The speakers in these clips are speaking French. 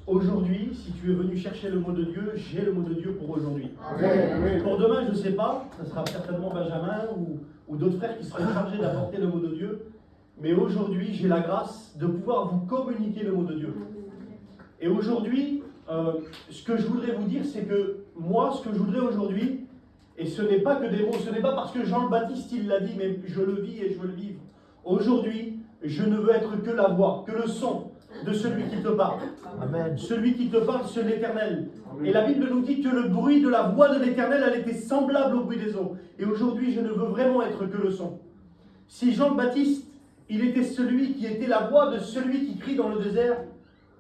Aujourd'hui, si tu es venu chercher le mot de Dieu, j'ai le mot de Dieu pour aujourd'hui. Amen. Pour demain, je ne sais pas, ce sera certainement Benjamin ou d'autres frères qui seront chargés d'apporter le mot de Dieu. Mais aujourd'hui, j'ai la grâce de pouvoir vous communiquer le mot de Dieu. Et aujourd'hui, ce que je voudrais vous dire, c'est que moi, ce que je voudrais aujourd'hui, et ce n'est pas que des mots, ce n'est pas parce que Jean le Baptiste il l'a dit, mais je le vis et je veux le vivre. Aujourd'hui, je ne veux être que la voix, que le son de celui qui te parle. Amen. Celui qui te parle, c'est l'Éternel. Et la Bible nous dit que le bruit de la voix de l'Éternel, elle était semblable au bruit des eaux. Et aujourd'hui, je ne veux vraiment être que le son. Si Jean le Baptiste, il était celui qui était la voix de celui qui crie dans le désert,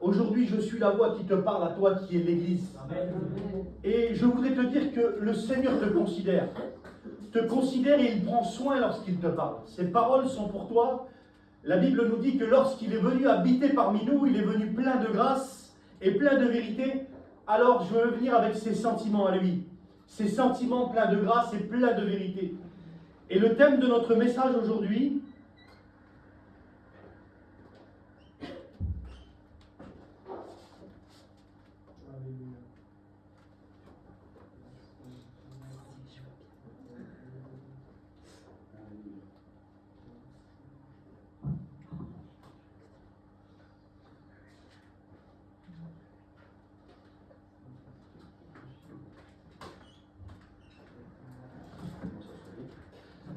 aujourd'hui, je suis la voix qui te parle à toi, qui est l'Église. Et je voudrais te dire que le Seigneur te considère et il prend soin lorsqu'il te parle. Ses paroles sont pour toi. La Bible nous dit que lorsqu'il est venu habiter parmi nous, il est venu plein de grâce et plein de vérité. Alors je veux venir avec ses sentiments à lui. Ses sentiments pleins de grâce et pleins de vérité. Et le thème de notre message aujourd'hui,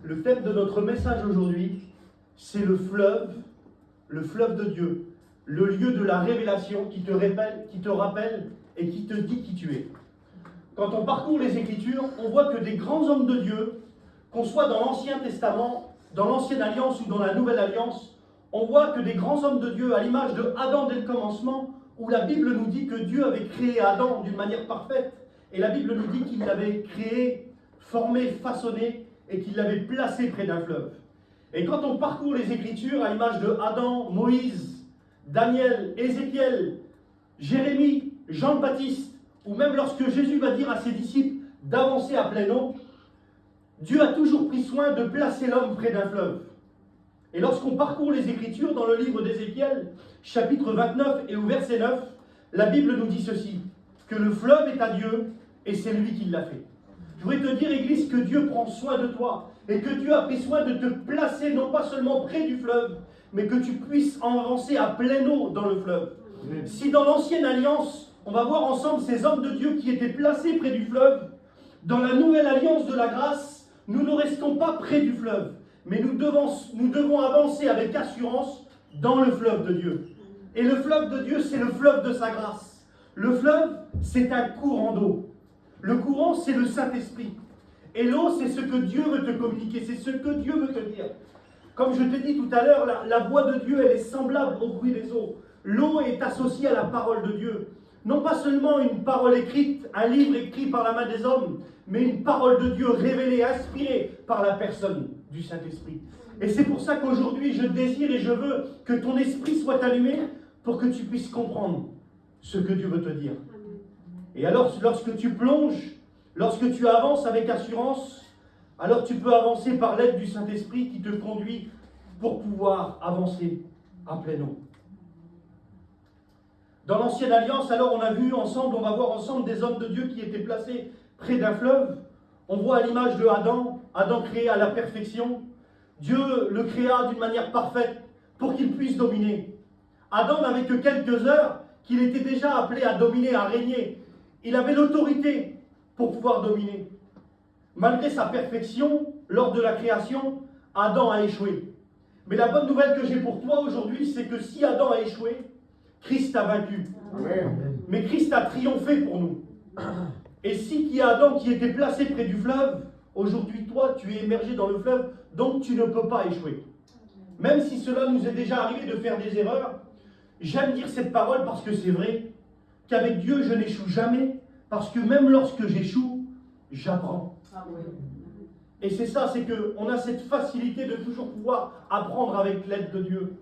le thème de notre message aujourd'hui, c'est le fleuve de Dieu, le lieu de la révélation qui te rappelle et qui te dit qui tu es. Quand on parcourt les Écritures, on voit que des grands hommes de Dieu, qu'on soit dans l'Ancien Testament, dans l'Ancienne Alliance ou dans la Nouvelle Alliance, on voit que des grands hommes de Dieu, à l'image de Adam dès le commencement, où la Bible nous dit que Dieu avait créé Adam d'une manière parfaite, et la Bible nous dit qu'il l'avait créé, formé, façonné, et qu'il l'avait placé près d'un fleuve. Et quand on parcourt les Écritures, à l'image de Adam, Moïse, Daniel, Ézéchiel, Jérémie, Jean le Baptiste, ou même lorsque Jésus va dire à ses disciples d'avancer à pleine eau, Dieu a toujours pris soin de placer l'homme près d'un fleuve. Et lorsqu'on parcourt les Écritures dans le livre d'Ézéchiel, chapitre 29 et au verset 9, la Bible nous dit ceci, que le fleuve est à Dieu et c'est lui qui l'a fait. Je voudrais te dire, Église, que Dieu prend soin de toi et que Dieu a pris soin de te placer non pas seulement près du fleuve, mais que tu puisses avancer à pleine eau dans le fleuve. Si dans l'Ancienne Alliance, on va voir ensemble ces hommes de Dieu qui étaient placés près du fleuve, dans la Nouvelle Alliance de la grâce, nous ne restons pas près du fleuve, mais nous devons avancer avec assurance dans le fleuve de Dieu. Et le fleuve de Dieu, c'est le fleuve de sa grâce. Le fleuve, c'est un courant d'eau. Le courant, c'est le Saint-Esprit. Et l'eau, c'est ce que Dieu veut te communiquer, c'est ce que Dieu veut te dire. Comme je t'ai dit tout à l'heure, la voix de Dieu, elle est semblable au bruit des eaux. L'eau est associée à la parole de Dieu. Non pas seulement une parole écrite, un livre écrit par la main des hommes, mais une parole de Dieu révélée, inspirée par la personne du Saint-Esprit. Et c'est pour ça qu'aujourd'hui, je désire et je veux que ton esprit soit allumé pour que tu puisses comprendre ce que Dieu veut te dire. Et alors, lorsque tu plonges, lorsque tu avances avec assurance, alors tu peux avancer par l'aide du Saint-Esprit qui te conduit pour pouvoir avancer à pleine eau. Dans l'Ancienne Alliance, alors on va voir ensemble des hommes de Dieu qui étaient placés près d'un fleuve. On voit à l'image de Adam créé à la perfection. Dieu le créa d'une manière parfaite pour qu'il puisse dominer. Adam n'avait que quelques heures qu'il était déjà appelé à dominer, à régner. Il avait l'autorité pour pouvoir dominer. Malgré sa perfection, lors de la création, Adam a échoué. Mais la bonne nouvelle que j'ai pour toi aujourd'hui, c'est que si Adam a échoué, Christ a vaincu. Amen. Mais Christ a triomphé pour nous. Et si qu'il y a Adam qui était placé près du fleuve, aujourd'hui toi, tu es immergé dans le fleuve, donc tu ne peux pas échouer. Même si cela nous est déjà arrivé de faire des erreurs, j'aime dire cette parole parce que c'est vrai, qu'avec Dieu, je n'échoue jamais, parce que même lorsque j'échoue, j'apprends. Et c'est ça, c'est qu'on a cette facilité de toujours pouvoir apprendre avec l'aide de Dieu.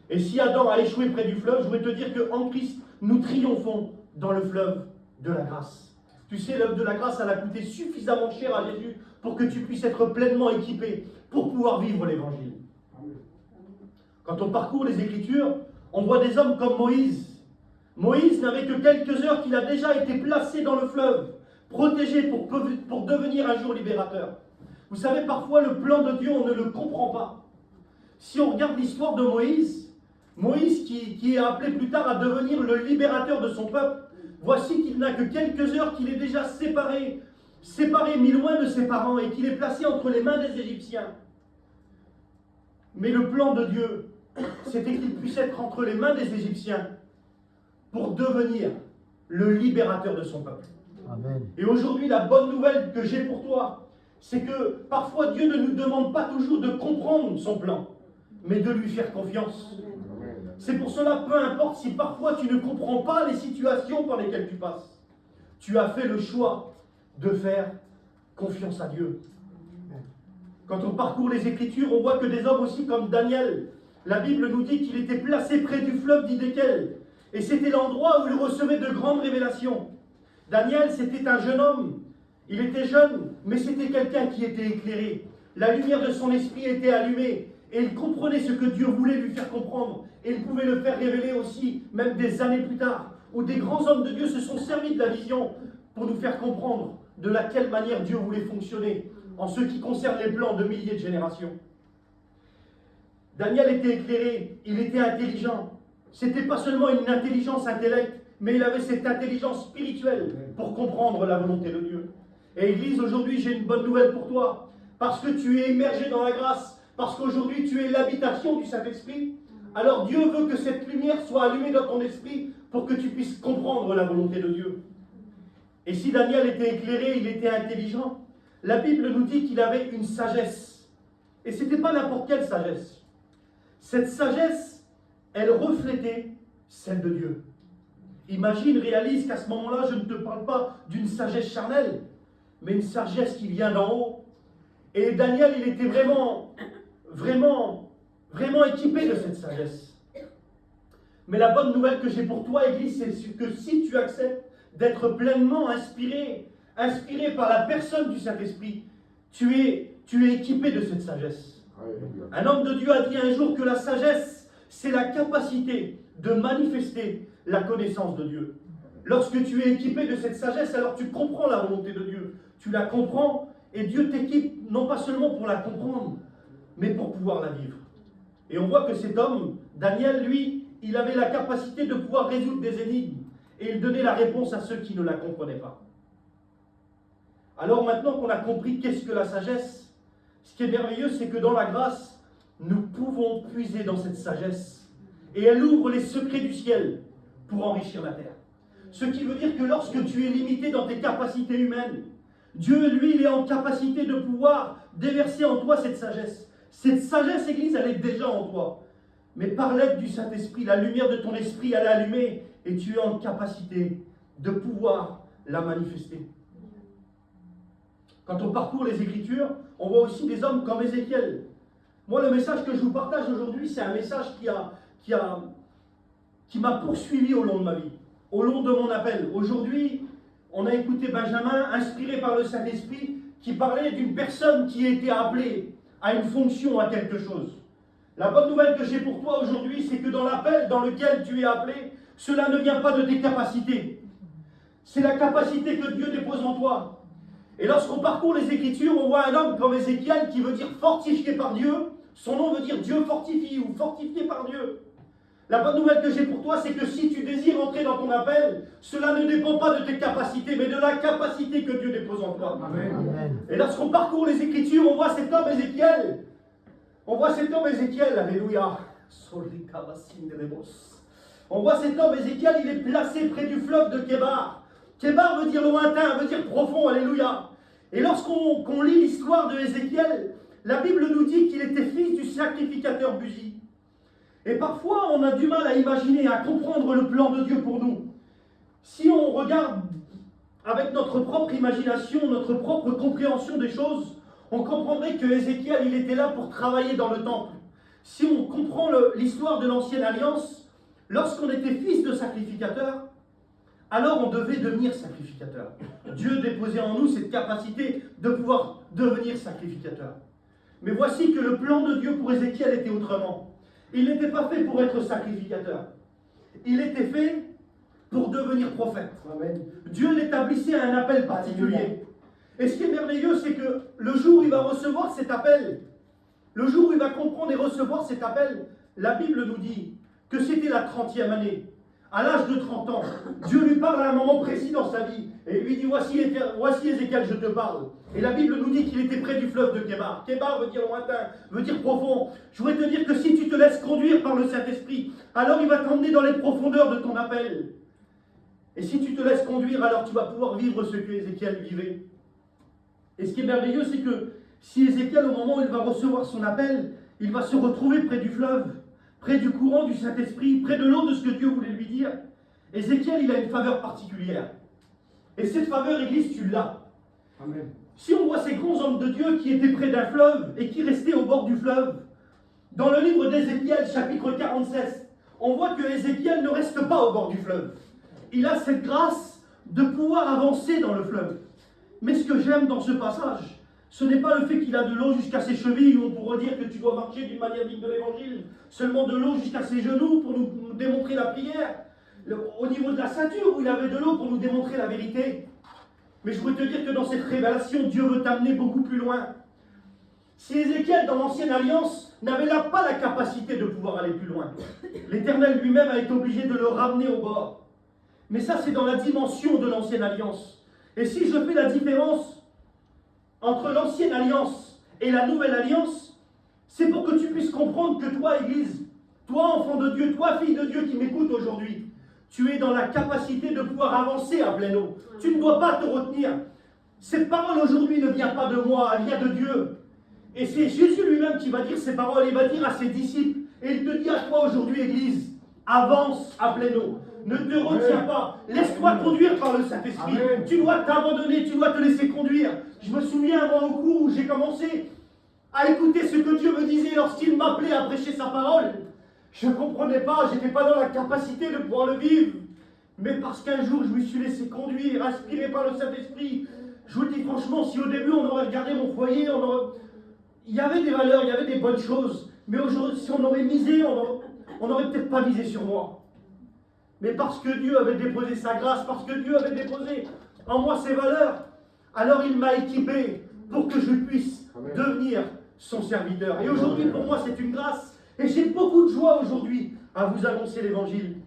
Et si Adam a échoué près du fleuve, je voudrais te dire qu'en Christ, nous triomphons dans le fleuve de la grâce. Tu sais, l'œuvre de la grâce, elle a coûté suffisamment cher à Jésus pour que tu puisses être pleinement équipé pour pouvoir vivre l'Évangile. Quand on parcourt les Écritures, on voit des hommes comme Moïse. Moïse n'avait que quelques heures qu'il a déjà été placé dans le fleuve, protégé pour devenir un jour libérateur. Vous savez, parfois le plan de Dieu, on ne le comprend pas. Si on regarde l'histoire de Moïse, Moïse qui est appelé plus tard à devenir le libérateur de son peuple, voici qu'il n'a que quelques heures qu'il est déjà séparé, mis loin de ses parents et qu'il est placé entre les mains des Égyptiens. Mais le plan de Dieu, c'était qu'il puisse être entre les mains des Égyptiens pour devenir le libérateur de son peuple. Amen. Et aujourd'hui, la bonne nouvelle que j'ai pour toi, c'est que parfois Dieu ne nous demande pas toujours de comprendre son plan, mais de lui faire confiance. C'est pour cela, peu importe si parfois tu ne comprends pas les situations par lesquelles tu passes, tu as fait le choix de faire confiance à Dieu. Quand on parcourt les Écritures, on voit que des hommes aussi comme Daniel, la Bible nous dit qu'il était placé près du fleuve d'Hidékel, et c'était l'endroit où il recevait de grandes révélations. Daniel, c'était un jeune homme, il était jeune, mais c'était quelqu'un qui était éclairé. La lumière de son esprit était allumée, et il comprenait ce que Dieu voulait lui faire comprendre, et il pouvait le faire révéler aussi, même des années plus tard, où des grands hommes de Dieu se sont servis de la vision pour nous faire comprendre de laquelle manière Dieu voulait fonctionner en ce qui concerne les plans de milliers de générations. Daniel était éclairé, il était intelligent. C'était pas seulement une intelligence intellectuelle, mais il avait cette intelligence spirituelle pour comprendre la volonté de Dieu. Et Église, aujourd'hui, j'ai une bonne nouvelle pour toi. Parce que tu es immergé dans la grâce, parce qu'aujourd'hui tu es l'habitation du Saint-Esprit, alors Dieu veut que cette lumière soit allumée dans ton esprit pour que tu puisses comprendre la volonté de Dieu. Et si Daniel était éclairé, il était intelligent, la Bible nous dit qu'il avait une sagesse. Et ce n'était pas n'importe quelle sagesse. Cette sagesse, elle reflétait celle de Dieu. Imagine, réalise qu'à ce moment-là, je ne te parle pas d'une sagesse charnelle, mais une sagesse qui vient d'en haut. Et Daniel, il était vraiment équipé de cette sagesse. Mais la bonne nouvelle que j'ai pour toi, Église, c'est que si tu acceptes d'être pleinement inspiré par la personne du Saint-Esprit, tu es équipé de cette sagesse. Un homme de Dieu a dit un jour que la sagesse, c'est la capacité de manifester la connaissance de Dieu. Lorsque tu es équipé de cette sagesse, alors tu comprends la volonté de Dieu. Tu la comprends et Dieu t'équipe non pas seulement pour la comprendre, mais pour pouvoir la vivre. Et on voit que cet homme, Daniel, lui, il avait la capacité de pouvoir résoudre des énigmes et il donnait la réponse à ceux qui ne la comprenaient pas. Alors maintenant qu'on a compris qu'est-ce que la sagesse, ce qui est merveilleux, c'est que dans la grâce, nous pouvons puiser dans cette sagesse et elle ouvre les secrets du ciel pour enrichir la terre. Ce qui veut dire que lorsque tu es limité dans tes capacités humaines, Dieu, lui, il est en capacité de pouvoir déverser en toi cette sagesse. Cette sagesse, Église, elle est déjà en toi. Mais par l'aide du Saint-Esprit, la lumière de ton esprit, elle est allumée et tu es en capacité de pouvoir la manifester. Quand on parcourt les Écritures, on voit aussi des hommes comme Ézéchiel. Moi, le message que je vous partage aujourd'hui, c'est un message qui m'a poursuivi au long de ma vie, au long de mon appel. Aujourd'hui, on a écouté Benjamin, inspiré par le Saint-Esprit, qui parlait d'une personne qui a été appelée à une fonction, à quelque chose. La bonne nouvelle que j'ai pour toi aujourd'hui, c'est que dans l'appel dans lequel tu es appelé, cela ne vient pas de tes capacités. C'est la capacité que Dieu dépose en toi. Et lorsqu'on parcourt les Écritures, on voit un homme comme Ézéchiel qui veut dire fortifié par Dieu. Son nom veut dire Dieu fortifie ou fortifié par Dieu. La bonne nouvelle que j'ai pour toi, c'est que si tu désires entrer dans ton appel, cela ne dépend pas de tes capacités, mais de la capacité que Dieu dépose en toi. Amen. Et lorsqu'on parcourt les Écritures, on voit cet homme Ézéchiel. On voit cet homme Ézéchiel, alléluia. On voit cet homme Ézéchiel, il est placé près du fleuve de Kébar. Kébar veut dire lointain, veut dire profond, alléluia. Et lorsqu'on lit l'histoire de Ézéchiel, la Bible nous dit qu'il était fils du sacrificateur Buzi. Et parfois, on a du mal à imaginer, à comprendre le plan de Dieu pour nous. Si on regarde avec notre propre imagination, notre propre compréhension des choses, on comprendrait que Ézéchiel, il était là pour travailler dans le temple. Si on comprend l'histoire de l'Ancienne Alliance, lorsqu'on était fils de sacrificateur, alors on devait devenir sacrificateur. Dieu déposait en nous cette capacité de pouvoir devenir sacrificateur. Mais voici que le plan de Dieu pour Ézéchiel était autrement. Il n'était pas fait pour être sacrificateur. Il était fait pour devenir prophète. Amen. Dieu l'établissait à un appel particulier. Et ce qui est merveilleux, c'est que le jour où il va recevoir cet appel, le jour où il va comprendre et recevoir cet appel, la Bible nous dit que c'était la 30e année. À l'âge de 30 ans, Dieu lui parle à un moment précis dans sa vie et lui dit, voici Ézéchiel, je te parle. Et la Bible nous dit qu'il était près du fleuve de Kébar. Kébar veut dire lointain, veut dire profond. Je voudrais te dire que si tu te laisses conduire par le Saint-Esprit, alors il va t'emmener dans les profondeurs de ton appel. Et si tu te laisses conduire, alors tu vas pouvoir vivre ce que Ézéchiel vivait. Et ce qui est merveilleux, c'est que si Ézéchiel, au moment où il va recevoir son appel, il va se retrouver près du fleuve, près du courant du Saint-Esprit, près de l'eau de ce que Dieu voulait lui dire. Ézéchiel, il a une faveur particulière. Et cette faveur, Église, tu l'as. Amen. Si on voit ces grands hommes de Dieu qui étaient près d'un fleuve et qui restaient au bord du fleuve, dans le livre d'Ézéchiel, chapitre 47, on voit que Ézéchiel ne reste pas au bord du fleuve. Il a cette grâce de pouvoir avancer dans le fleuve. Mais ce que j'aime dans ce passage, ce n'est pas le fait qu'il a de l'eau jusqu'à ses chevilles, où on pourrait dire que tu dois marcher d'une manière digne de l'évangile, seulement de l'eau jusqu'à ses genoux pour nous démontrer la prière, au niveau de la ceinture où il avait de l'eau pour nous démontrer la vérité. Mais je veux te dire que dans cette révélation, Dieu veut t'amener beaucoup plus loin. Si Ézéchiel, dans l'ancienne alliance, n'avait là pas la capacité de pouvoir aller plus loin, l'Éternel lui-même a été obligé de le ramener au bord. Mais ça, c'est dans la dimension de l'ancienne alliance. Et si je fais la différence entre l'ancienne alliance et la nouvelle alliance, c'est pour que tu puisses comprendre que toi, Église, toi, enfant de Dieu, toi, fille de Dieu qui m'écoute aujourd'hui, tu es dans la capacité de pouvoir avancer à pleine eau. Tu ne dois pas te retenir. Cette parole aujourd'hui ne vient pas de moi, elle vient de Dieu. Et c'est Jésus lui-même qui va dire ces paroles, il va dire à ses disciples, et il te dit à toi aujourd'hui, Église, avance à pleine eau. Ne te retiens pas. Laisse-toi conduire par le Saint-Esprit. Tu dois t'abandonner, tu dois te laisser conduire. Je me souviens, moi, au cours où j'ai commencé à écouter ce que Dieu me disait lorsqu'il m'appelait à prêcher sa parole. Je ne comprenais pas, je n'étais pas dans la capacité de pouvoir le vivre. Mais parce qu'un jour, je me suis laissé conduire, inspiré par le Saint-Esprit. Je vous le dis franchement, si au début, on aurait regardé mon foyer, il y avait des valeurs, il y avait des bonnes choses. Mais aujourd'hui, si on aurait misé, on n'aurait peut-être pas misé sur moi. Mais parce que Dieu avait déposé sa grâce, parce que Dieu avait déposé en moi ses valeurs, alors il m'a équipé pour que je puisse devenir son serviteur. Et aujourd'hui, pour moi, c'est une grâce. Et j'ai beaucoup de joie aujourd'hui à vous annoncer l'évangile.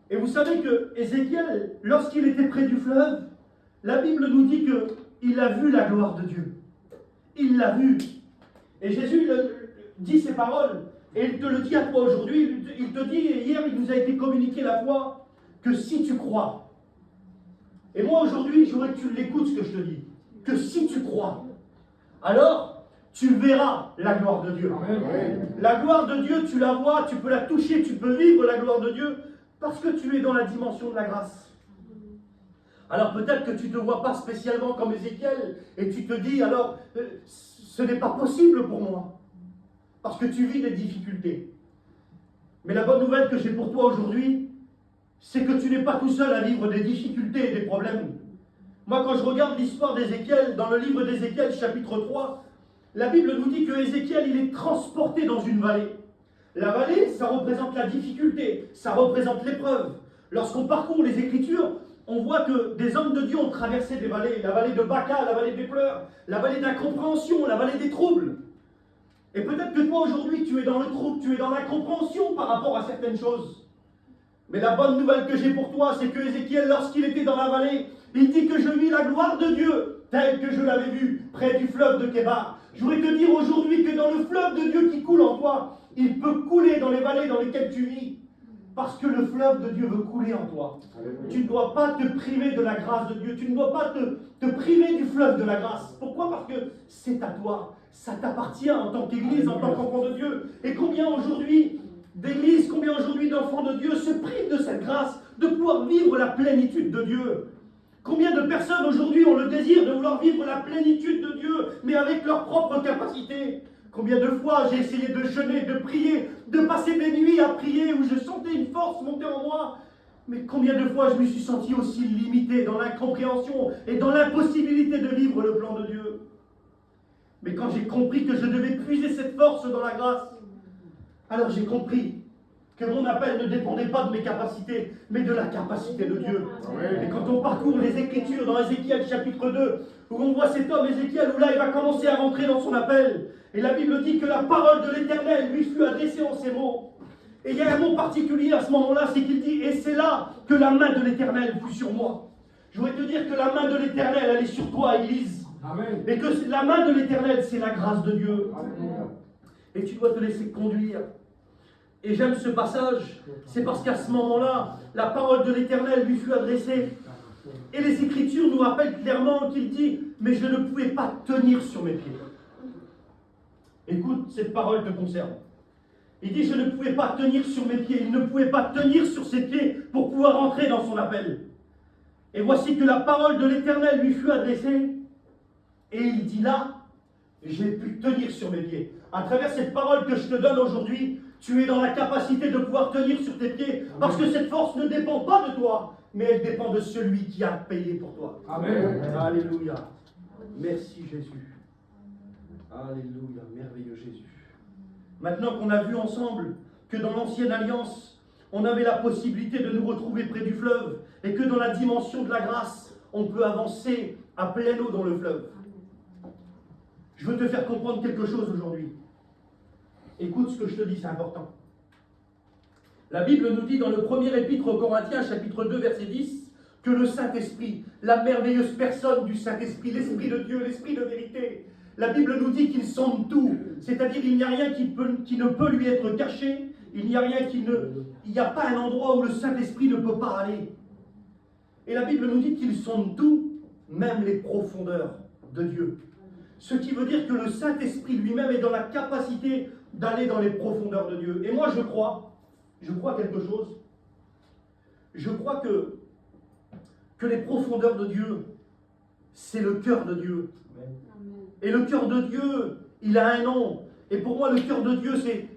Et vous savez que Ézéchiel, lorsqu'il était près du fleuve, la Bible nous dit qu'il a vu la gloire de Dieu. Il l'a vu. Et Jésus dit ces paroles. Et il te le dit à toi aujourd'hui, il te dit, et hier il nous a été communiqué la foi, que si tu crois. Et moi aujourd'hui, je voudrais que tu l'écoutes ce que je te dis. Que si tu crois, alors tu verras la gloire de Dieu. Amen. La gloire de Dieu, tu la vois, tu peux la toucher, tu peux vivre la gloire de Dieu, parce que tu es dans la dimension de la grâce. Alors peut-être que tu ne te vois pas spécialement comme Ézéchiel, et tu te dis, alors, ce n'est pas possible pour moi. Parce que tu vis des difficultés. Mais la bonne nouvelle que j'ai pour toi aujourd'hui, c'est que tu n'es pas tout seul à vivre des difficultés et des problèmes. Moi, quand je regarde l'histoire d'Ézéchiel, dans le livre d'Ézéchiel, chapitre 3, la Bible nous dit que Ézéchiel, il est transporté dans une vallée. La vallée, ça représente la difficulté, ça représente l'épreuve. Lorsqu'on parcourt les Écritures, on voit que des hommes de Dieu ont traversé des vallées. La vallée de Baca, la vallée des pleurs, la vallée d'incompréhension, la vallée des troubles. Et peut-être que toi aujourd'hui tu es dans le trouble, tu es dans l'incompréhension par rapport à certaines choses. Mais la bonne nouvelle que j'ai pour toi, c'est que Ézéchiel, lorsqu'il était dans la vallée, il dit que je vis la gloire de Dieu, telle que je l'avais vue près du fleuve de Kébar. Je voudrais te dire aujourd'hui que dans le fleuve de Dieu qui coule en toi, il peut couler dans les vallées dans lesquelles tu vis. Parce que le fleuve de Dieu veut couler en toi. Tu ne dois pas te priver de la grâce de Dieu. Tu ne dois pas te priver du fleuve de la grâce. Pourquoi? Parce que c'est à toi. Ça t'appartient en tant qu'Église, en tant qu'enfant de Dieu. Et combien aujourd'hui d'églises, combien aujourd'hui d'enfants de Dieu se privent de cette grâce, de pouvoir vivre la plénitude de Dieu. Combien de personnes aujourd'hui ont le désir de vouloir vivre la plénitude de Dieu, mais avec leur propre capacité. Combien de fois j'ai essayé de jeûner, de prier, de passer des nuits à prier où je sentais une force monter en moi. Mais combien de fois je me suis senti aussi limité dans l'incompréhension et dans l'impossibilité de vivre le plan de Dieu. Mais quand j'ai compris que je devais puiser cette force dans la grâce, alors j'ai compris que mon appel ne dépendait pas de mes capacités, mais de la capacité de Dieu. Amen. Et quand on parcourt les Écritures dans Ézéchiel chapitre 2, où on voit cet homme Ézéchiel, où là il va commencer à rentrer dans son appel, et la Bible dit que la parole de l'Éternel lui fut adressée en ces mots. Et il y a un mot particulier à ce moment-là, c'est qu'il dit, et c'est là que la main de l'Éternel fut sur moi. Je voudrais te dire que la main de l'Éternel, elle est sur toi, Église. Amen. Et que la main de l'Éternel, c'est la grâce de Dieu. Alléluia. Et tu dois te laisser conduire. Et j'aime ce passage, c'est parce qu'à ce moment-là, la parole de l'Éternel lui fut adressée. Et les Écritures nous rappellent clairement qu'il dit, mais je ne pouvais pas tenir sur mes pieds. Écoute, cette parole te concerne. Il dit, je ne pouvais pas tenir sur mes pieds. Il ne pouvait pas tenir sur ses pieds pour pouvoir entrer dans son appel. Et voici que la parole de l'Éternel lui fut adressée. Et il dit là, j'ai pu tenir sur mes pieds. À travers cette parole que je te donne aujourd'hui, tu es dans la capacité de pouvoir tenir sur tes pieds. Parce que cette force ne dépend pas de toi, mais elle dépend de celui qui a payé pour toi. Amen. Alléluia. Merci Jésus. Alléluia. Merveilleux Jésus. Maintenant qu'on a vu ensemble que dans l'ancienne alliance, on avait la possibilité de nous retrouver près du fleuve et que dans la dimension de la grâce, on peut avancer à pleine eau dans le fleuve. Je veux te faire comprendre quelque chose aujourd'hui. Écoute ce que je te dis, c'est important. La Bible nous dit dans le premier épître aux Corinthiens, chapitre 2, verset 10, que le Saint-Esprit, la merveilleuse personne du Saint-Esprit, l'Esprit de Dieu, l'Esprit de vérité, la Bible nous dit qu'il sonde tout, c'est-à-dire il n'y a rien qui ne peut lui être caché, il n'y a pas un endroit où le Saint-Esprit ne peut pas aller. Et la Bible nous dit qu'il sonde tout, même les profondeurs de Dieu. Ce qui veut dire que le Saint-Esprit lui-même est dans la capacité d'aller dans les profondeurs de Dieu. Et moi je crois quelque chose. Je crois que les profondeurs de Dieu, c'est le cœur de Dieu. Et le cœur de Dieu, il a un nom. Et pour moi, le cœur de Dieu,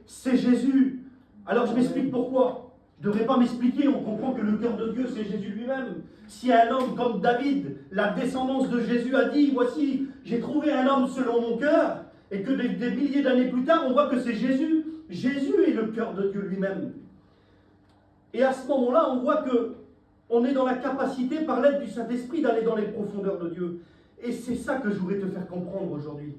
c'est Jésus. Alors je m'explique pourquoi. Je ne devrais pas m'expliquer, on comprend que le cœur de Dieu, c'est Jésus lui-même. Si un homme comme David, la descendance de Jésus, a dit, voici, j'ai trouvé un homme selon mon cœur, et que des milliers d'années plus tard, on voit que c'est Jésus. Jésus est le cœur de Dieu lui-même. Et à ce moment-là, on voit qu'on est dans la capacité, par l'aide du Saint-Esprit, d'aller dans les profondeurs de Dieu. Et c'est ça que je voudrais te faire comprendre aujourd'hui.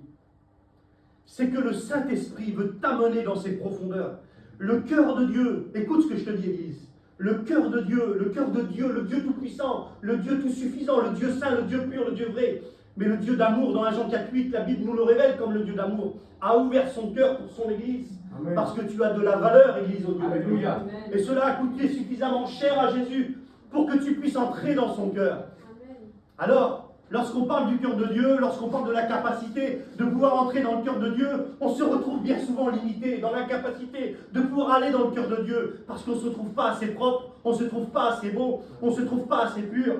C'est que le Saint-Esprit veut t'amener dans ces profondeurs. Le cœur de Dieu, écoute ce que je te dis, Église. Le cœur de Dieu, le Dieu tout-puissant, le Dieu tout-suffisant, le Dieu saint, le Dieu pur, le Dieu vrai. Mais le Dieu d'amour, dans 1 Jean 4,8, la Bible nous le révèle comme le Dieu d'amour, a ouvert son cœur pour son Église. Amen. Parce que tu as de la valeur, Église, au Dieu. Alléluia. Et cela a coûté suffisamment cher à Jésus pour que tu puisses entrer dans son cœur. Amen. Alors, lorsqu'on parle du cœur de Dieu, lorsqu'on parle de la capacité de pouvoir entrer dans le cœur de Dieu, on se retrouve bien souvent limité dans l'incapacité de pouvoir aller dans le cœur de Dieu parce qu'on ne se trouve pas assez propre, on ne se trouve pas assez beau, on ne se trouve pas assez pur.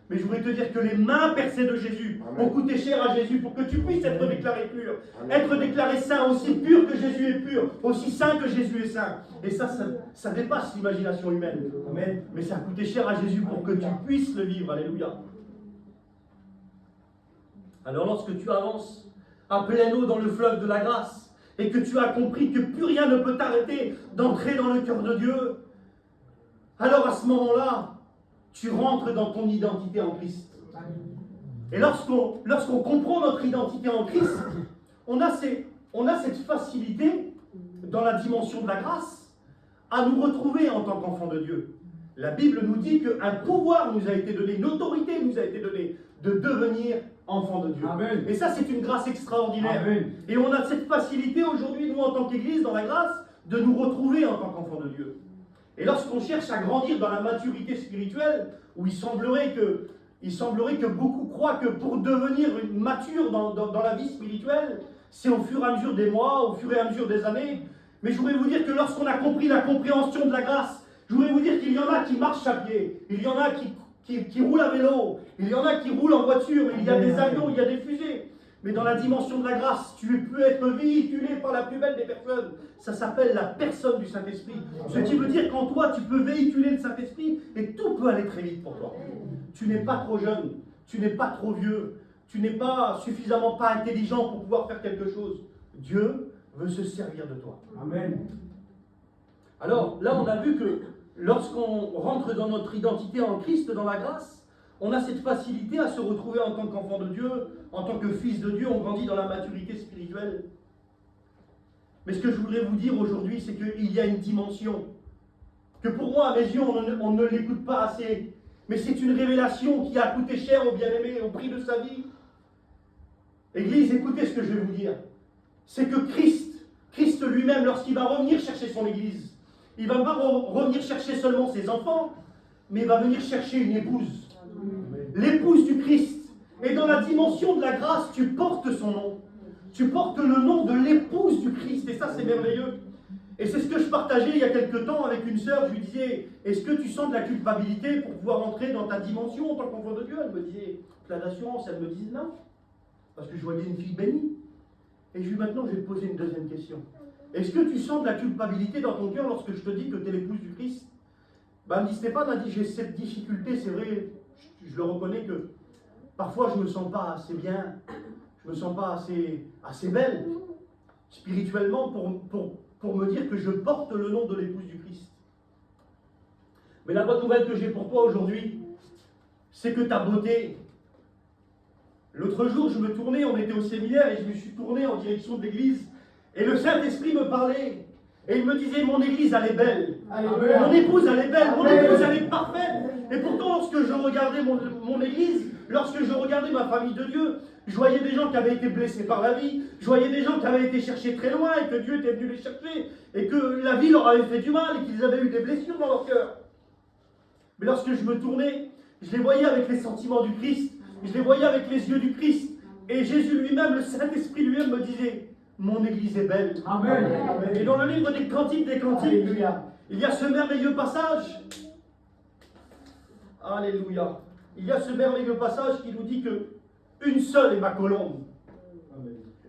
Mais je voudrais te dire que les mains percées de Jésus ont coûté cher à Jésus pour que tu puisses être déclaré pur, être déclaré saint, aussi pur que Jésus est pur, aussi saint que Jésus est saint. Et ça dépasse l'imagination humaine. Amen. Mais ça a coûté cher à Jésus pour que tu puisses le vivre. Alléluia. Alors lorsque tu avances à pleine eau dans le fleuve de la grâce et que tu as compris que plus rien ne peut t'arrêter d'entrer dans le cœur de Dieu, alors à ce moment-là, tu rentres dans ton identité en Christ. Et lorsqu'on comprend notre identité en Christ, on a cette facilité dans la dimension de la grâce à nous retrouver en tant qu'enfants de Dieu. La Bible nous dit qu'un pouvoir nous a été donné, une autorité nous a été donnée de devenir enfants de Dieu. Amen. Et ça, c'est une grâce extraordinaire. Amen. Et on a cette facilité aujourd'hui, nous en tant qu'Église, dans la grâce, de nous retrouver en tant qu'enfants de Dieu. Et lorsqu'on cherche à grandir dans la maturité spirituelle, où il semblerait que beaucoup croient que pour devenir mature dans la vie spirituelle, c'est au fur et à mesure des mois, au fur et à mesure des années. Mais je voudrais vous dire que lorsqu'on a compris la compréhension de la grâce, je voudrais vous dire qu'il y en a qui marchent à pied, il y en a qui roulent à vélo, il y en a qui roulent en voiture, il y a des avions, il y a des fusées. Mais dans la dimension de la grâce, tu peux être véhiculé par la plus belle des personnes. Ça s'appelle la personne du Saint-Esprit. Ce qui veut dire qu'en toi, tu peux véhiculer le Saint-Esprit et tout peut aller très vite pour toi. Tu n'es pas trop jeune, tu n'es pas trop vieux, tu n'es pas suffisamment pas intelligent pour pouvoir faire quelque chose. Dieu veut se servir de toi. Amen. Alors là, on a vu que lorsqu'on rentre dans notre identité en Christ, dans la grâce, on a cette facilité à se retrouver en tant qu'enfant de Dieu, en tant que fils de Dieu, on grandit dans la maturité spirituelle. Mais ce que je voudrais vous dire aujourd'hui, c'est qu'il y a une dimension que pour moi, à mes yeux, on ne l'écoute pas assez. Mais c'est une révélation qui a coûté cher au bien-aimé, au prix de sa vie. Église, écoutez ce que je vais vous dire. C'est que Christ lui-même, lorsqu'il va revenir chercher son Église, il ne va pas revenir chercher seulement ses enfants, mais il va venir chercher une épouse. L'épouse du Christ. Et dans la dimension de la grâce, tu portes son nom. Tu portes le nom de l'épouse du Christ. Et ça, c'est merveilleux. Et c'est ce que je partageais il y a quelque temps avec une sœur. Je lui disais, est-ce que tu sens de la culpabilité pour pouvoir entrer dans ta dimension en tant qu'enfant de Dieu? Elle me disait, plein d'assurance. Elle me disait non. Parce que je voyais une fille bénie. Et je lui dis, maintenant, je vais te poser une deuxième question. Est-ce que tu sens de la culpabilité dans ton cœur lorsque je te dis que tu es l'épouse du Christ? Elle me dit, Stéphane a dit, j'ai cette difficulté, c'est vrai, je le reconnais que parfois je ne me sens pas assez bien, je ne me sens pas assez belle spirituellement pour me dire que je porte le nom de l'épouse du Christ. Mais la bonne nouvelle que j'ai pour toi aujourd'hui, c'est que ta beauté. L'autre jour, je me tournais, on était au séminaire et je me suis tourné en direction de l'église et le Saint-Esprit me parlait et il me disait, mon église, elle est belle. Alléluia. Mon épouse, elle est belle. Mon épouse, elle est parfaite. Et pourtant, lorsque je regardais mon église, lorsque je regardais ma famille de Dieu, je voyais des gens qui avaient été blessés par la vie, je voyais des gens qui avaient été cherchés très loin et que Dieu était venu les chercher et que la vie leur avait fait du mal et qu'ils avaient eu des blessures dans leur cœur. Mais lorsque je me tournais, je les voyais avec les sentiments du Christ, je les voyais avec les yeux du Christ. Et Jésus lui-même, le Saint-Esprit lui-même me disait, mon église est belle. Amen. Et dans le livre des Cantiques, Alléluia. il y a ce merveilleux passage. Alléluia. Il y a ce merveilleux passage qui nous dit que une seule est ma colombe.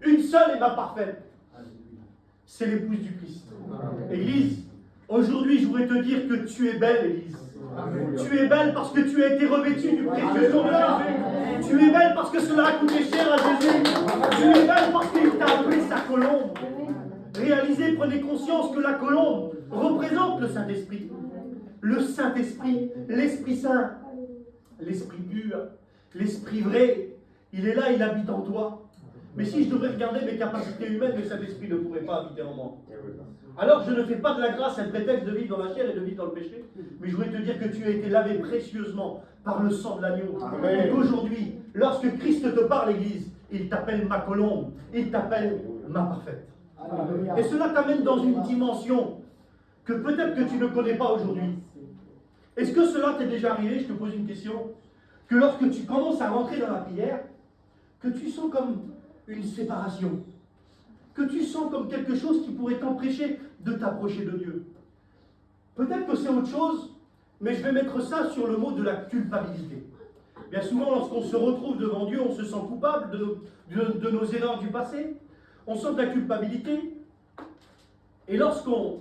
Une seule est ma parfaite. C'est l'épouse du Christ. Église, aujourd'hui je voudrais te dire que tu es belle, Église. Tu es belle parce que tu as été revêtue du précieux sang de Jésus. Tu es belle parce que cela a coûté cher à Jésus. Tu es belle parce qu'il t'a appelé sa colombe. Réalisez, prenez conscience que la colombe représente le Saint-Esprit. Le Saint-Esprit, l'Esprit Saint, l'Esprit pur, l'Esprit vrai. Il est là, il habite en toi. Mais si je devrais regarder mes capacités humaines, le Saint-Esprit ne pourrait pas habiter en moi. Alors je ne fais pas de la grâce un prétexte de vivre dans la chair et de vivre dans le péché. Mais je voulais te dire que tu as été lavé précieusement par le sang de l'agneau. Et qu'aujourd'hui, lorsque Christ te parle, l'Église, il t'appelle ma colombe, il t'appelle ma parfaite. Alléluia. Et cela t'amène dans une dimension que peut-être que tu ne connais pas aujourd'hui. Est-ce que cela t'est déjà arrivé? Je te pose une question. Que lorsque tu commences à rentrer dans la prière, que tu sens comme une séparation, que tu sens comme quelque chose qui pourrait t'empêcher de t'approcher de Dieu. Peut-être que c'est autre chose, mais je vais mettre ça sur le mot de la culpabilité. Bien souvent, lorsqu'on se retrouve devant Dieu, on se sent coupable de nos erreurs du passé, on sent de la culpabilité, et lorsqu'on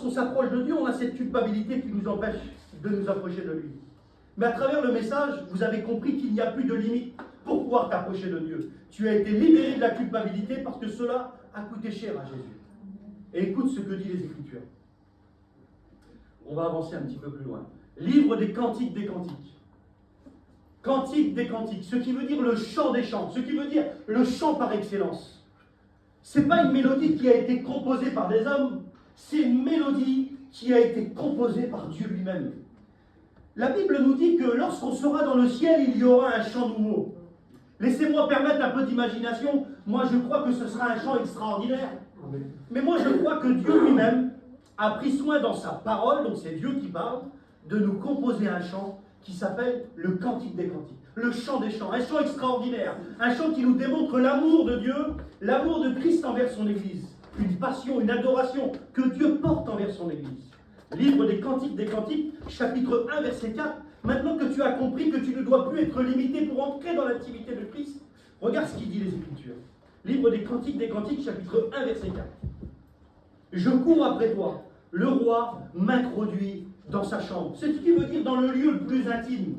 s'approche de Dieu, on a cette culpabilité qui nous empêche de nous approcher de lui. Mais à travers le message, vous avez compris qu'il n'y a plus de limite pour pouvoir t'approcher de Dieu. Tu as été libéré de la culpabilité parce que cela a coûté cher à Jésus. Et écoute ce que disent les Écritures. On va avancer un petit peu plus loin. Livre des Cantiques des Cantiques. Cantique des Cantiques, ce qui veut dire le chant des chants, ce qui veut dire le chant par excellence. Ce n'est pas une mélodie qui a été composée par des hommes, c'est une mélodie qui a été composée par Dieu lui-même. La Bible nous dit que lorsqu'on sera dans le ciel, il y aura un chant nouveau. Laissez-moi permettre un peu d'imagination. Moi, je crois que ce sera un chant extraordinaire. Mais moi, je crois que Dieu lui-même a pris soin dans sa parole, donc c'est Dieu qui parle, de nous composer un chant qui s'appelle le Cantique des Cantiques, le chant des chants, un chant extraordinaire, un chant qui nous démontre l'amour de Dieu, l'amour de Christ envers son Église, une passion, une adoration que Dieu porte envers son Église. Livre des Cantiques, chapitre 1, verset 4. Maintenant que tu as compris que tu ne dois plus être limité pour entrer dans l'intimité de Christ, regarde ce qu'il dit les Écritures. Livre des Cantiques, chapitre 1, verset 4. Je cours après toi, le roi m'introduit dans sa chambre. C'est ce qui veut dire dans le lieu le plus intime.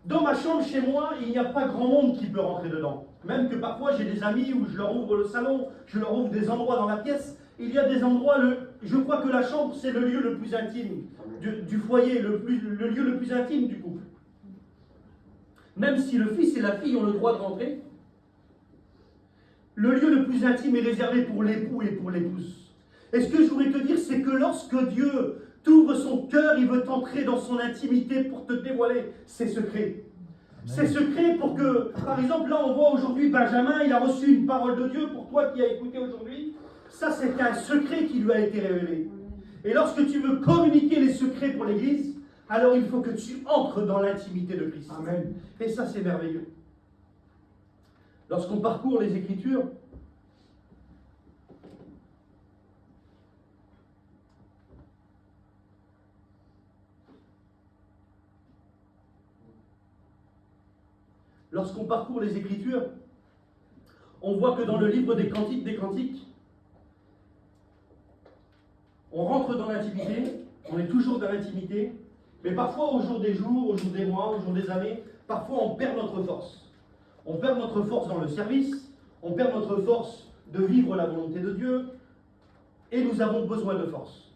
Dans ma chambre, chez moi, il n'y a pas grand monde qui peut rentrer dedans. Même que parfois j'ai des amis où je leur ouvre le salon, je leur ouvre des endroits dans la pièce. Il y a des endroits, je crois que la chambre, c'est le lieu le plus intime du foyer, le lieu le plus intime du couple. Même si le fils et la fille ont le droit de rentrer, le lieu le plus intime est réservé pour l'époux et pour l'épouse. Et ce que je voudrais te dire, c'est que lorsque Dieu t'ouvre son cœur, il veut t'entrer dans son intimité pour te dévoiler ses secrets. Ses secrets pour que, par exemple, là on voit aujourd'hui Benjamin, il a reçu une parole de Dieu pour toi qui as écouté aujourd'hui. Ça, c'est un secret qui lui a été révélé. Et lorsque tu veux communiquer les secrets pour l'Église, alors il faut que tu entres dans l'intimité de Christ. Amen. Et ça, c'est merveilleux. Lorsqu'on parcourt les Écritures, on voit que dans le livre des Cantiques, on rentre dans l'intimité, on est toujours dans l'intimité, mais parfois au jour des jours, au jour des mois, au jour des années, parfois on perd notre force. On perd notre force dans le service, on perd notre force de vivre la volonté de Dieu, et nous avons besoin de force.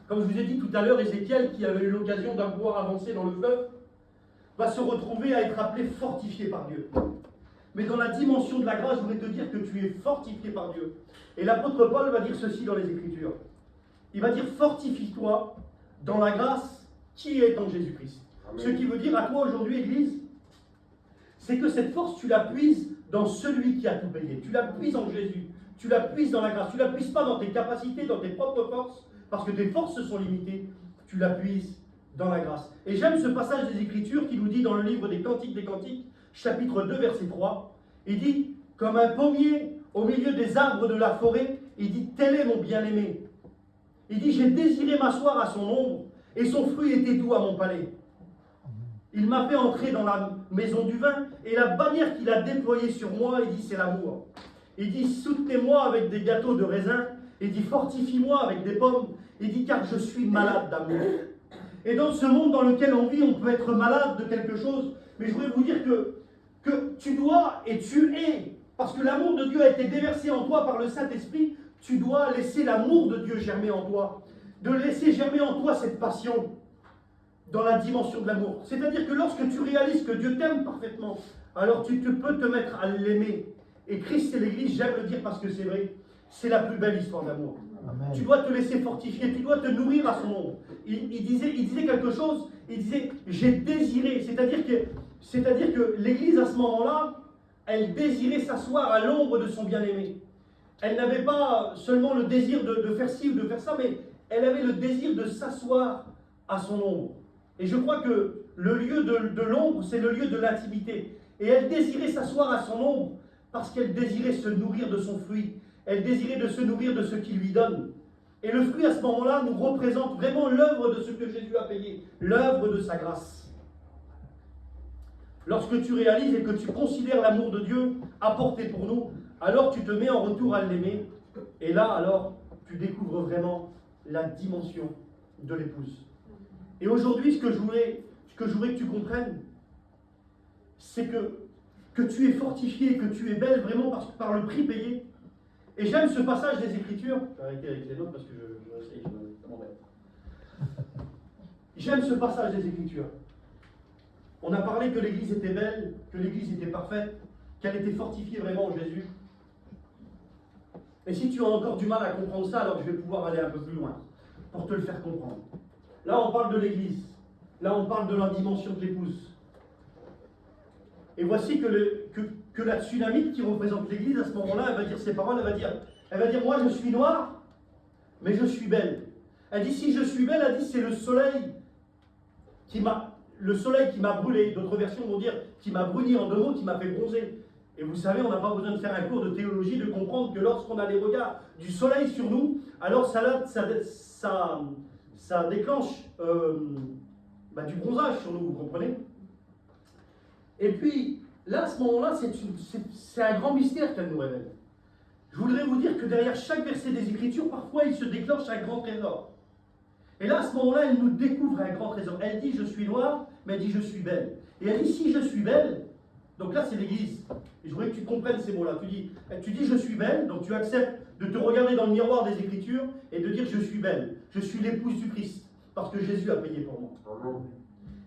Comme je vous ai dit tout à l'heure, Ézéchiel, qui avait eu l'occasion d'un pouvoir avancer dans le fleuve, va se retrouver à être appelé fortifié par Dieu. Mais dans la dimension de la grâce, je voudrais te dire que tu es fortifié par Dieu. Et l'apôtre Paul va dire ceci dans les Écritures. Il va dire, fortifie-toi dans la grâce qui est en Jésus-Christ. Ce qui veut dire à toi aujourd'hui, Église, c'est que cette force, tu la puises dans celui qui a tout payé. Tu la puises en Jésus. Tu la puises dans la grâce. Tu la puises pas dans tes capacités, dans tes propres forces, parce que tes forces sont limitées. Tu la puises dans la grâce. Et j'aime ce passage des Écritures qui nous dit dans le livre des Cantiques, chapitre 2, verset 3, il dit, comme un pommier au milieu des arbres de la forêt, il dit, tel est mon bien-aimé. Il dit, j'ai désiré m'asseoir à son ombre, et son fruit était doux à mon palais. Il m'a fait entrer dans la maison du vin, et la bannière qu'il a déployée sur moi, il dit, c'est l'amour. Il dit, soutenez-moi avec des gâteaux de raisin, il dit, fortifie-moi avec des pommes, il dit, car je suis malade d'amour. Et dans ce monde dans lequel on vit, on peut être malade de quelque chose, mais je voudrais vous dire que tu dois et tu es, parce que l'amour de Dieu a été déversé en toi par le Saint-Esprit, tu dois laisser l'amour de Dieu germer en toi, de laisser germer en toi cette passion dans la dimension de l'amour. C'est-à-dire que lorsque tu réalises que Dieu t'aime parfaitement, alors tu peux te mettre à l'aimer. Et Christ et l'Église, j'aime le dire parce que c'est vrai, c'est la plus belle histoire d'amour. Amen. Tu dois te laisser fortifier, tu dois te nourrir à son ombre. Il disait quelque chose, il disait, j'ai désiré, c'est-à-dire que l'Église à ce moment-là, elle désirait s'asseoir à l'ombre de son bien-aimé. Elle n'avait pas seulement le désir de faire ci ou de faire ça, mais elle avait le désir de s'asseoir à son ombre. Et je crois que le lieu de l'ombre, c'est le lieu de l'intimité. Et elle désirait s'asseoir à son ombre parce qu'elle désirait se nourrir de son fruit. Elle désirait de se nourrir de ce qu'il lui donne. Et le fruit à ce moment-là nous représente vraiment l'œuvre de ce que Jésus a payé, l'œuvre de sa grâce. Lorsque tu réalises et que tu considères l'amour de Dieu apporté pour nous, alors tu te mets en retour à l'aimer. Et là, alors, tu découvres vraiment la dimension de l'épouse. Et aujourd'hui, ce que je voudrais que tu comprennes, c'est que tu es fortifié, que tu es belle vraiment par le prix payé. Et j'aime ce passage des Écritures. Je vais arrêter avec les notes parce que ça m'embête. J'aime ce passage des Écritures. On a parlé que l'Église était belle, que l'Église était parfaite, qu'elle était fortifiée vraiment en Jésus. Et si tu as encore du mal à comprendre ça, alors je vais pouvoir aller un peu plus loin pour te le faire comprendre. Là, on parle de l'Église. Là, on parle de la dimension de l'épouse. Et voici que la tsunami qui représente l'Église, à ce moment-là, elle va dire ces paroles, elle va dire, moi je suis noire, mais je suis belle. Elle dit, si je suis belle, elle dit, c'est le soleil qui m'a brûlé. D'autres versions vont dire, qui m'a bruni, en deux mots, qui m'a fait bronzer. Et vous savez, on n'a pas besoin de faire un cours de théologie, de comprendre que lorsqu'on a les regards du soleil sur nous, alors ça déclenche du bronzage sur nous, vous comprenez? Et puis, là, à ce moment-là, c'est un grand mystère qu'elle nous révèle. Je voudrais vous dire que derrière chaque verset des Écritures, parfois, il se déclenche un grand trésor. Et là, à ce moment-là, elle nous découvre un grand trésor. Elle dit, je suis noire, mais elle dit, je suis belle. Et elle dit, si je suis belle, donc là, c'est l'Église. Et je voudrais que tu comprennes ces mots-là. Tu dis, je suis belle, donc tu acceptes de te regarder dans le miroir des Écritures et de dire je suis belle, je suis l'épouse du Christ, parce que Jésus a payé pour moi.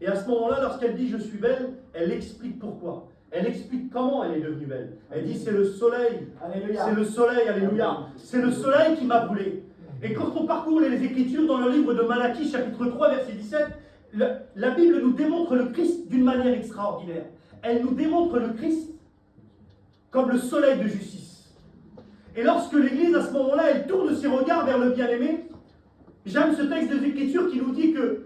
Et à ce moment-là, lorsqu'elle dit je suis belle, elle explique pourquoi. Elle explique comment elle est devenue belle. Elle dit c'est le soleil, Alléluia. c'est le soleil, alléluia. C'est le soleil qui m'a brûlé. Et quand on parcourt les Écritures dans le livre de Malachie, chapitre 3, verset 17, la Bible nous démontre le Christ d'une manière extraordinaire. Elle nous démontre le Christ comme le soleil de justice. Et lorsque l'Église, à ce moment-là, elle tourne ses regards vers le bien-aimé, j'aime ce texte des Écritures qui nous dit que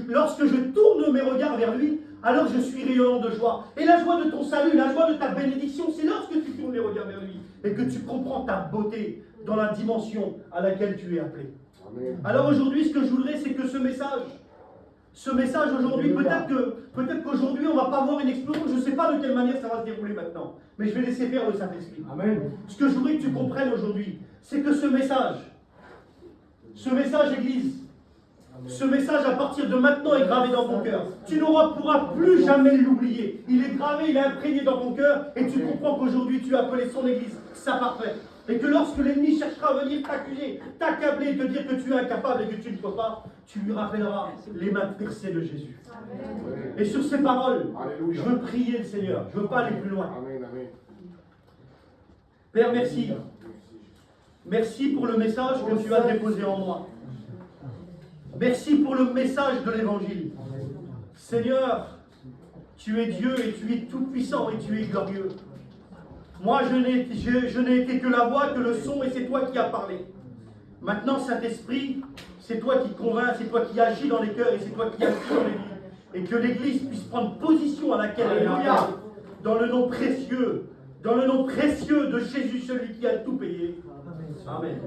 lorsque je tourne mes regards vers lui, alors je suis rayonnant de joie. Et la joie de ton salut, la joie de ta bénédiction, c'est lorsque tu tournes les regards vers lui et que tu comprends ta beauté dans la dimension à laquelle tu es appelé. Amen. Alors aujourd'hui, ce que je voudrais, c'est que ce message aujourd'hui, peut-être qu'aujourd'hui, on ne va pas avoir une explosion. Je ne sais pas de quelle manière ça va se dérouler maintenant, mais je vais laisser faire le Saint-Esprit. Amen. Ce que je voudrais que tu comprennes aujourd'hui, c'est que ce message, Église, ce message à partir de maintenant est gravé dans ton cœur. Tu ne pourras plus jamais l'oublier. Il est gravé, il est imprégné dans ton cœur et tu comprends qu'aujourd'hui tu as appelé son Église sa parfaite. Et que lorsque l'ennemi cherchera à venir t'accuser, t'accabler, te dire que tu es incapable et que tu ne peux pas, tu lui rappelleras les mains percées de Jésus. Amen. Et sur ces paroles, Alléluia. je veux prier le Seigneur. Je ne veux pas aller plus loin. Amen. Amen. Père, merci. Merci pour le message que tu as déposé en moi. Merci pour le message de l'Évangile. Seigneur, tu es Dieu et tu es tout-puissant et tu es glorieux. Moi, je n'ai été que la voix, que le son, et c'est toi qui as parlé. Maintenant, Saint-Esprit, c'est toi qui convaincs, c'est toi qui agis dans les cœurs et c'est toi qui agis dans les vies. Et que l'Église puisse prendre position à laquelle elle est appelée. Dans le nom précieux de Jésus, celui qui a tout payé. Amen.